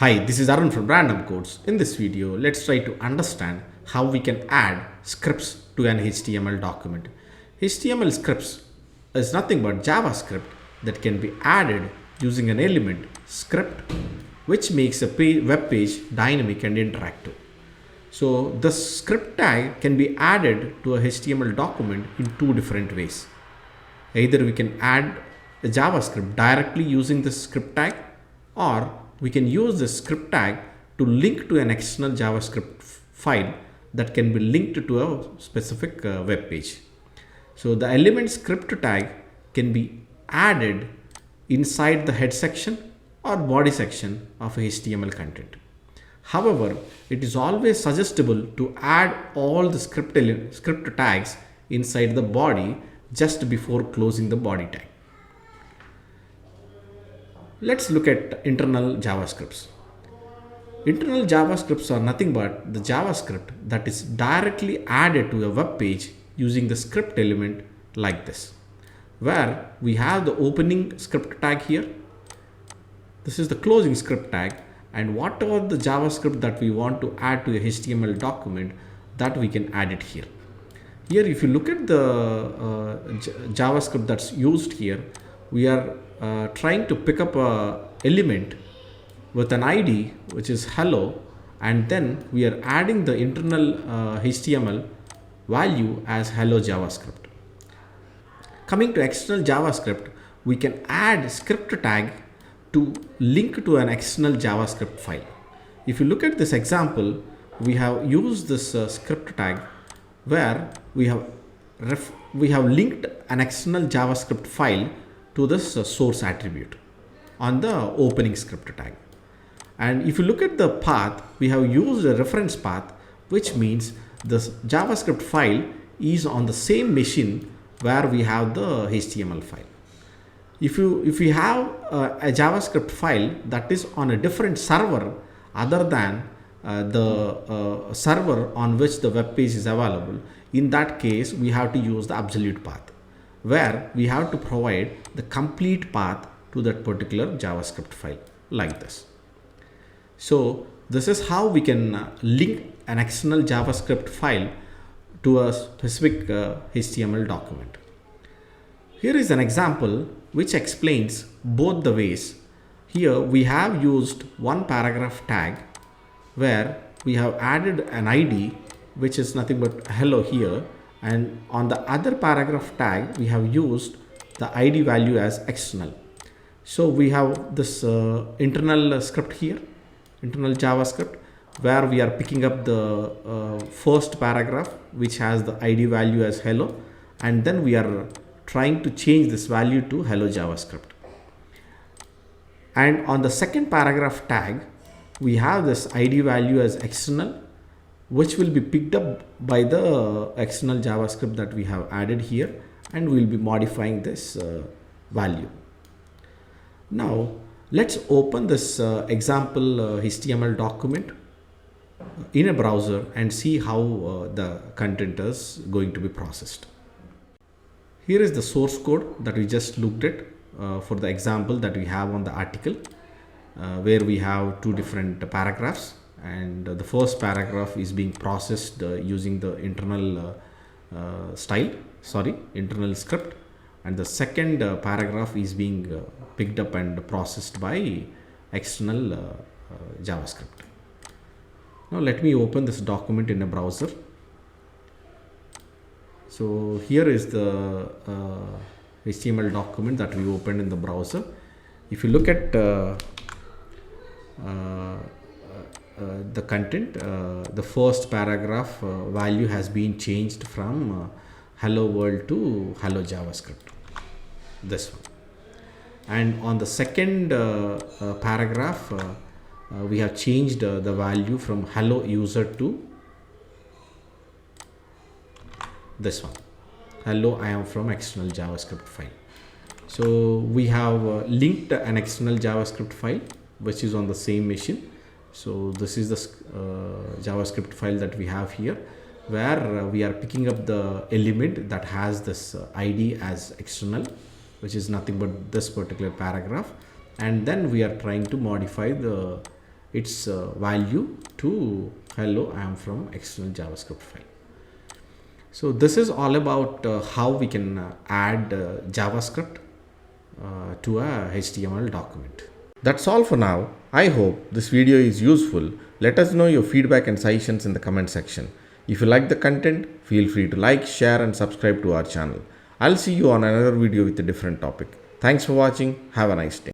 Hi, this is Arun from Random Codes. In this video, let's try to understand how we can add scripts to an HTML document. HTML scripts is nothing but JavaScript that can be added using an element script, which makes a web page dynamic and interactive. So the script tag can be added to a HTML document in two different ways. Either we can add a JavaScript directly using the script tag, or we can use the script tag to link to an external JavaScript file that can be linked to a specific web page. So the element script tag can be added inside the head section or body section of HTML content. However, it is always suggestible to add all the script tags inside the body just before closing the body tag. Let's look at internal JavaScripts. Internal JavaScripts are nothing but the JavaScript that is directly added to a web page using the script element like this, where we have the opening script tag here. This is the closing script tag, and whatever the JavaScript that we want to add to a HTML document, that we can add it here. Here, if you look at the JavaScript that's used here, we are trying to pick up a element with an ID which is hello, and then we are adding the internal HTML value as hello JavaScript. Coming to external JavaScript, we can add script tag to link to an external JavaScript file. If you look at this example, we have used this script tag where we have linked an external JavaScript file to this source attribute on the opening script tag. And if you look at the path, we have used a reference path, which means this JavaScript file is on the same machine where we have the HTML file. If we have a JavaScript file that is on a different server other than the server on which the web page is available, in that case we have to use the absolute path, where we have to provide the complete path to that particular JavaScript file like this. So this is how we can link an external JavaScript file to a specific HTML document. Here is an example which explains both the ways. Here we have used one paragraph tag where we have added an ID which is nothing but hello here, and on the other paragraph tag we have used the ID value as external. So we have this internal script here, internal JavaScript, where we are picking up the first paragraph which has the ID value as hello, and then we are trying to change this value to hello JavaScript. And on the second paragraph tag, we have this ID value as external, which will be picked up by the external JavaScript that we have added here, and we will be modifying this value. Now let's open this example HTML document in a browser and see how the content is going to be processed. Here is the source code that we just looked at for the example that we have on the article, where we have two different paragraphs, and the first paragraph is being processed using the internal internal script, and the second paragraph is being picked up and processed by external JavaScript. Now let me open this document in a browser. So here is the HTML document that we opened in the browser. If you look at the content, the first paragraph value has been changed from hello world to hello JavaScript, this one. And on the second paragraph, we have changed the value from hello user to this one, hello I am from external JavaScript file. So we have linked an external JavaScript file which is on the same machine. So this is the JavaScript file that we have here, where we are picking up the element that has this ID as external, which is nothing but this particular paragraph, and then we are trying to modify the its value to hello, I am from external JavaScript file. So this is all about how we can add JavaScript to a HTML document. That's all for now. I hope this video is useful. Let us know your feedback and suggestions in the comment section. If you like the content, feel free to like, share and subscribe to our channel. I'll see you on another video with a different topic. Thanks for watching. Have a nice day.